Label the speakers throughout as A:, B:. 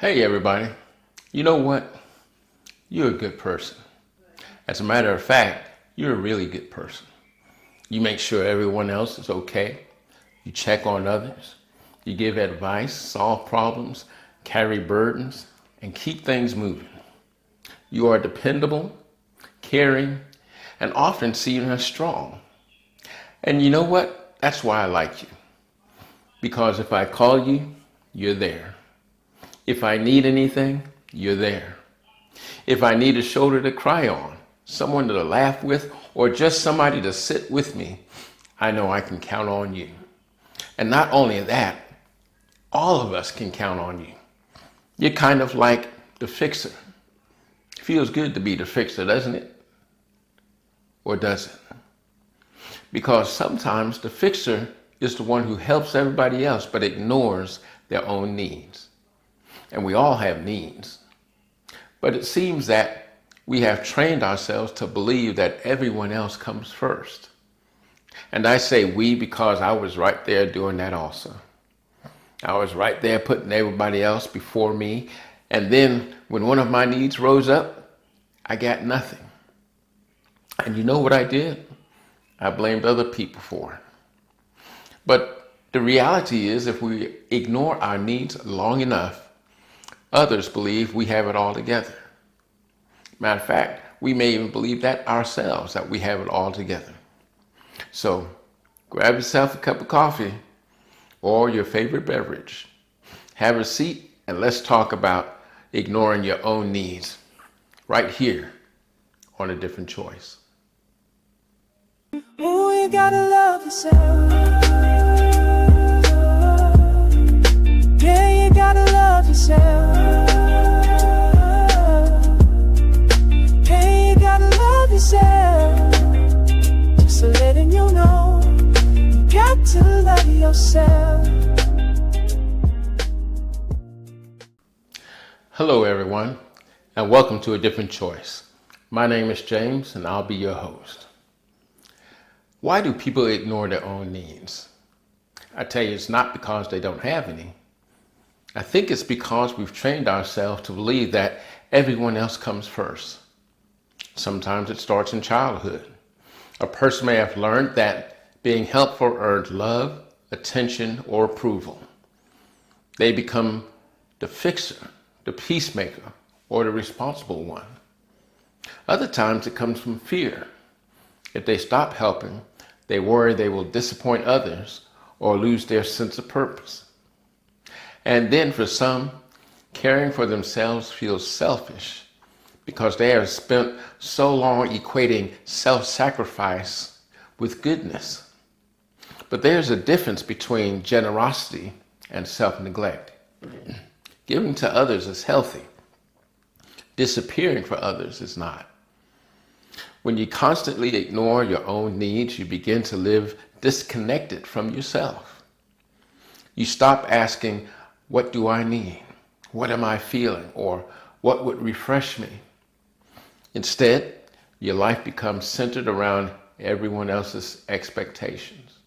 A: Hey everybody, you know what? You're a good person. As a matter of fact, you're a really good person. You make sure everyone else is okay. You check on others. You give advice, solve problems, carry burdens, and keep things moving. You are dependable, caring, and often seen as strong. And you know what? That's why I like you. Because if I call you, you're there. If I need anything, you're there. If I need a shoulder to cry on, someone to laugh with, or just somebody to sit with me, I know I can count on you. And not only that, all of us can count on you. You're kind of like the fixer. Feels good to be the fixer, doesn't it? Or does it? Because sometimes the fixer is the one who helps everybody else but ignores their own needs. And we all have needs. But it seems that we have trained ourselves to believe that everyone else comes first. And I say we because I was right there doing that also. I was right there putting everybody else before me. And then when one of my needs rose up, I got nothing. And you know what I did? I blamed other people for it. But the reality is, if we ignore our needs long enough, others believe we have it all together. Matter of fact, we may even believe that ourselves, that we have it all together. So grab yourself a cup of coffee or your favorite beverage. Have a seat and let's talk about ignoring your own needs right here on A Different Choice.
B: Oh, you gotta love yourself. Yeah, you gotta love yourself. Hey, you gotta love yourself. Just letting you know, you got to love yourself.
A: Hello everyone, and welcome to A Different Choice. My name is James and I'll be your host. Why do people ignore their own needs? I tell you, it's not because they don't have any. I think it's because we've trained ourselves to believe that everyone else comes first. Sometimes it starts in childhood. A person may have learned that being helpful earns love, attention, or approval. They become the fixer, the peacemaker, or the responsible one. Other times it comes from fear. If they stop helping, they worry they will disappoint others or lose their sense of purpose. And then for some, caring for themselves feels selfish because they have spent so long equating self-sacrifice with goodness. But there's a difference between generosity and self-neglect. Giving to others is healthy. Disappearing for others is not. When you constantly ignore your own needs, you begin to live disconnected from yourself. You stop asking, what do I need? What am I feeling? Or what would refresh me? Instead, your life becomes centered around everyone else's expectations.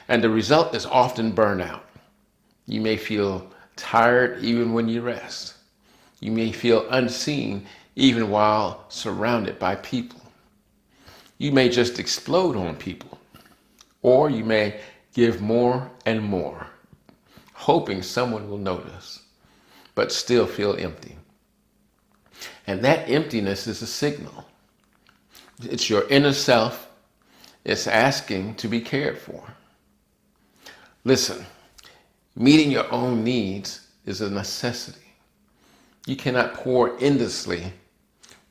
A: And the result is often burnout. You may feel tired even when you rest. You may feel unseen even while surrounded by people. You may just explode on people, or you may give more and more, hoping someone will notice, but still feel empty. And that emptiness is a signal. It's your inner self. It's asking to be cared for. Listen, meeting your own needs is a necessity. You cannot pour endlessly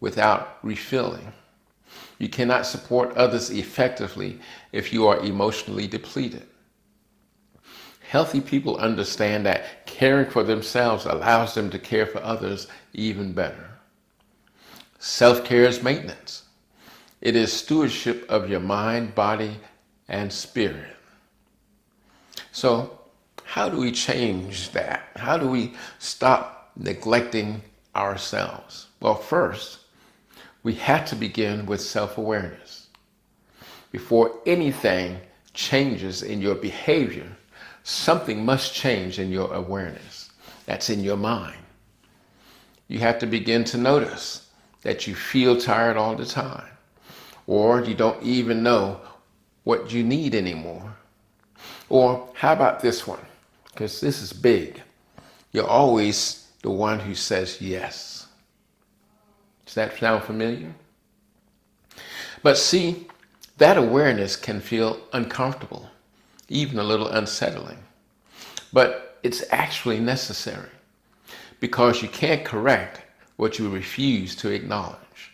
A: without refilling. You cannot support others effectively if you are emotionally depleted. Healthy people understand that caring for themselves allows them to care for others even better. Self-care is maintenance. It is stewardship of your mind, body, and spirit. So, how do we change that? How do we stop neglecting ourselves? Well, first, we have to begin with self-awareness. Before anything changes in your behavior, something must change in your awareness. That's in your mind. You have to begin to notice that you feel tired all the time, or you don't even know what you need anymore. Or how about this one? Because this is big. You're always the one who says yes. Does that sound familiar? But see, that awareness can feel uncomfortable, even a little unsettling. But it's actually necessary because you can't correct what you refuse to acknowledge.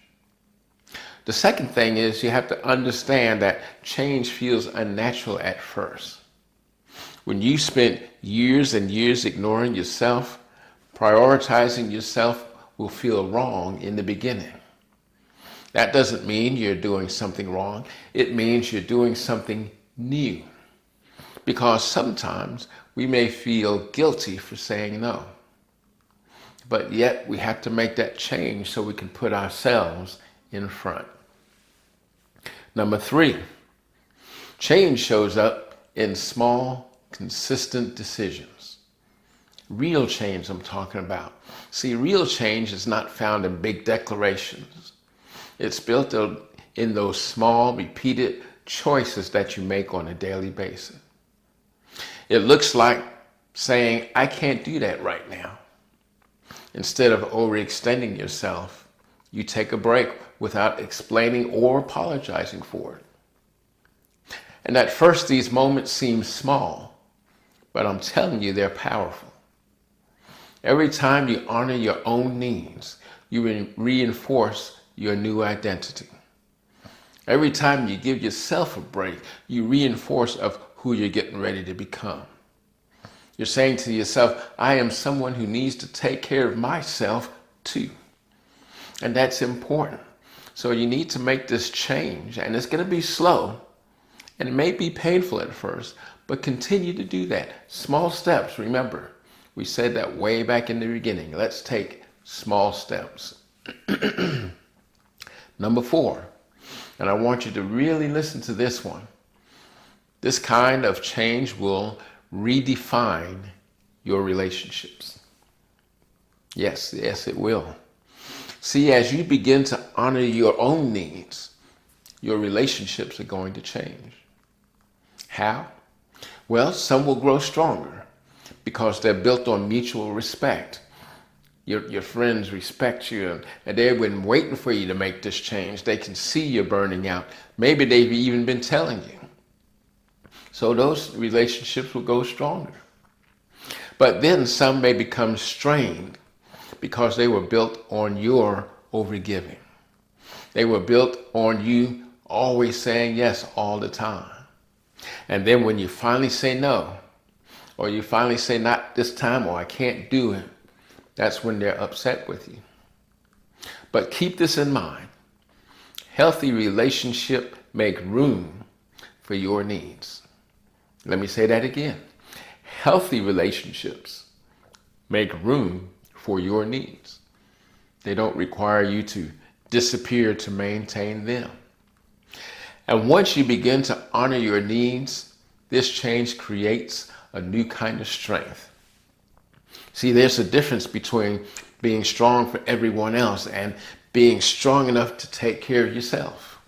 A: The second thing is you have to understand that change feels unnatural at first. When you spent years and years ignoring yourself, prioritizing yourself will feel wrong in the beginning. That doesn't mean you're doing something wrong. It means you're doing something new. Because sometimes we may feel guilty for saying no. But yet we have to make that change so we can put ourselves in front. Number 3, change shows up in small, consistent decisions. Real change I'm talking about. See, real change is not found in big declarations. It's built in those small, repeated choices that you make on a daily basis. It looks like saying, I can't do that right now. Instead of overextending yourself, you take a break without explaining or apologizing for it. And at first, these moments seem small, but I'm telling you, they're powerful. Every time you honor your own needs, you reinforce your new identity. Every time you give yourself a break, you reinforce of who you're getting ready to become. You're saying to yourself, I am someone who needs to take care of myself too. And that's important. So you need to make this change, and it's going to be slow, and it may be painful at first, but continue to do that. Small steps, remember. We said that way back in the beginning. Let's take small steps. Number 4, and I want you to really listen to this one. This kind of change will redefine your relationships. Yes, it will. See, as you begin to honor your own needs, your relationships are going to change. How? Well, some will grow stronger because they're built on mutual respect. Your friends respect you, and they've been waiting for you to make this change. They can see you're burning out. Maybe they've even been telling you. So those relationships will go stronger. But then some may become strained because they were built on your overgiving. They were built on you always saying yes all the time. And then when you finally say no, or you finally say not this time, or I can't do it, that's when they're upset with you. But keep this in mind. Healthy relationships make room for your needs. Let me say that again. Healthy relationships make room for your needs. They don't require you to disappear to maintain them. And once you begin to honor your needs, this change creates a new kind of strength. See, there's a difference between being strong for everyone else and being strong enough to take care of yourself.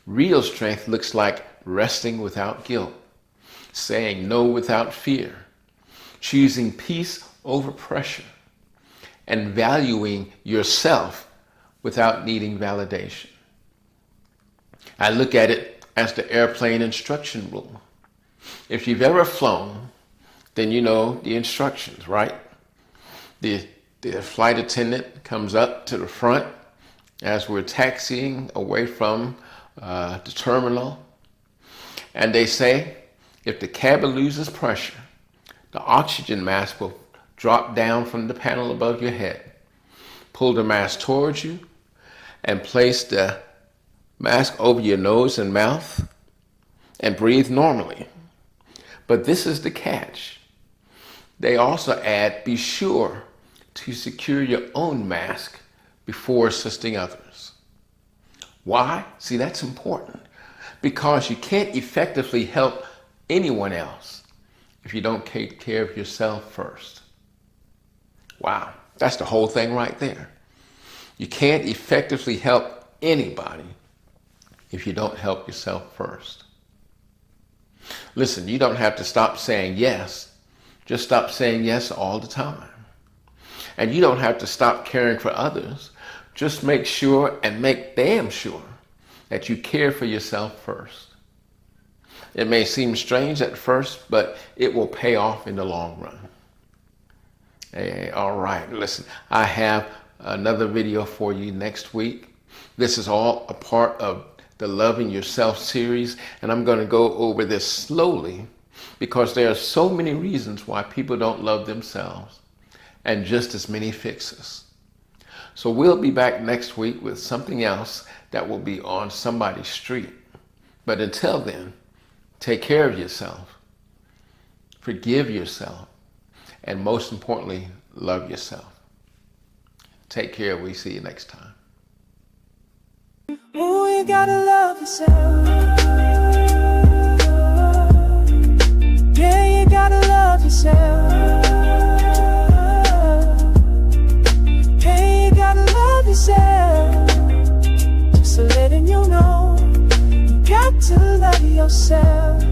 A: Real strength looks like resting without guilt, saying no without fear, choosing peace over pressure, and valuing yourself without needing validation. I look at it as the airplane instruction rule. If you've ever flown, then you know the instructions, right? The flight attendant comes up to the front as we're taxiing away from the terminal, and they say, if the cabin loses pressure, the oxygen mask will drop down from the panel above your head. Pull the mask towards you and place the mask over your nose and mouth and breathe normally. But this is the catch. They also add, be sure to secure your own mask before assisting others. Why? See, that's important. Because you can't effectively help anyone else if you don't take care of yourself first. Wow, that's the whole thing right there. You can't effectively help anybody if you don't help yourself first. Listen, you don't have to stop saying yes. Just stop saying yes all the time. And you don't have to stop caring for others. Just make sure and make damn sure that you care for yourself first. It may seem strange at first, but it will pay off in the long run. Hey, all right, listen, I have another video for you next week. This is all a part of the Loving Yourself series, and I'm going to go over this slowly because there are so many reasons why people don't love themselves and just as many fixes. So we'll be back next week with something else that will be on somebody's street. But until then, take care of yourself, forgive yourself, and most importantly, love yourself. Take care. We see you next time.
B: Ooh, you gotta love yourself. Yeah, you gotta love yourself. Hey, you gotta love yourself. Just letting you know, you got to love yourself.